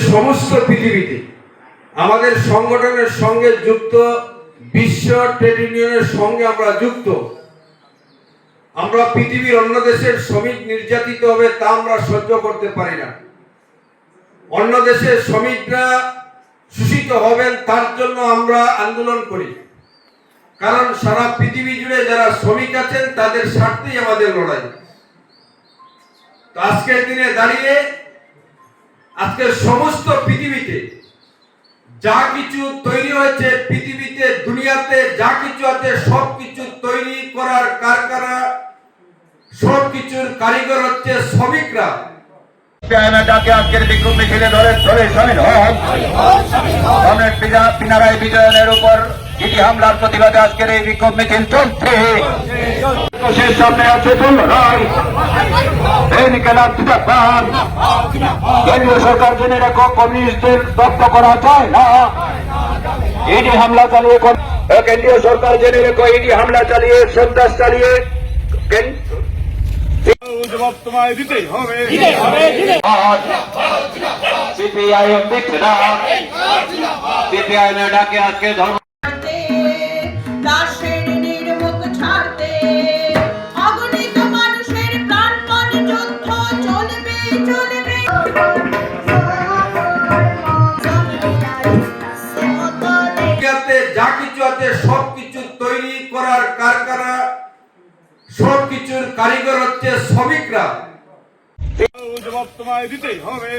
সমস্ত পৃথিবীতে আমাদের সংগঠনের সঙ্গে যুক্ত, বিশ্ব ট্রেড ইউনিয়নের সঙ্গে আমরা যুক্ত। আমরা পৃথিবীর অন্য দেশের শ্রমিক নির্যাতিত হবে তা আমরা সহ্য করতে পারি না। অন্য দেশের শ্রমিকরা শোষিত হবেন তার জন্য আমরা আন্দোলন করি, কারণ সারা পৃথিবী জুড়ে যারা শ্রমিক আছেন তাদের স্বার্থেই আমাদের লড়াই। তো আজকের দিনে দাঁড়িয়ে আজকে সমস্ত পৃথিবীতে যা কিছু তৈরি হয়েছে, পৃথিবীতে দুনিয়াতে যা কিছু আছে সবকিছু তৈরি করার কারখানা, সবকিছুর কারিগর হচ্ছে শ্রমিকরা। আজকের বিক্ষোভ মিছিলে ধরে সামিল হন। পিনারাই বিজয়নের উপর ইডি হামলার প্রতিবাদে আজকের এই বিক্ষোভ মিছিল চলছে। সামনে আছে কেন্দ্রীয় সরকার জেনে রেখো, কমিউনিস্টদের দগ্ধ করা যায় না। ইডি হামলা চালিয়ে, কেন্দ্রীয় সরকার জেনে রেখো, ইডি হামলা চালিয়ে, সন্ত্রাস চালিয়ে জবাব তোমায় দিতেই হবে। সিপিআইএম দেখছে না, সিপিআইএম ডাকে আজকে ধর্ম দাসের নির্মুখ ছাড়তে অগণিত মানুষের প্রাণপণ যুদ্ধ চলবে চলবে। যা কিছু আছে সবকিছু তৈরি করার কারখানা, সবকিছুর কারিগর হচ্ছে শ্রমিকরা। জবাব তোমায় দিতেই হবে।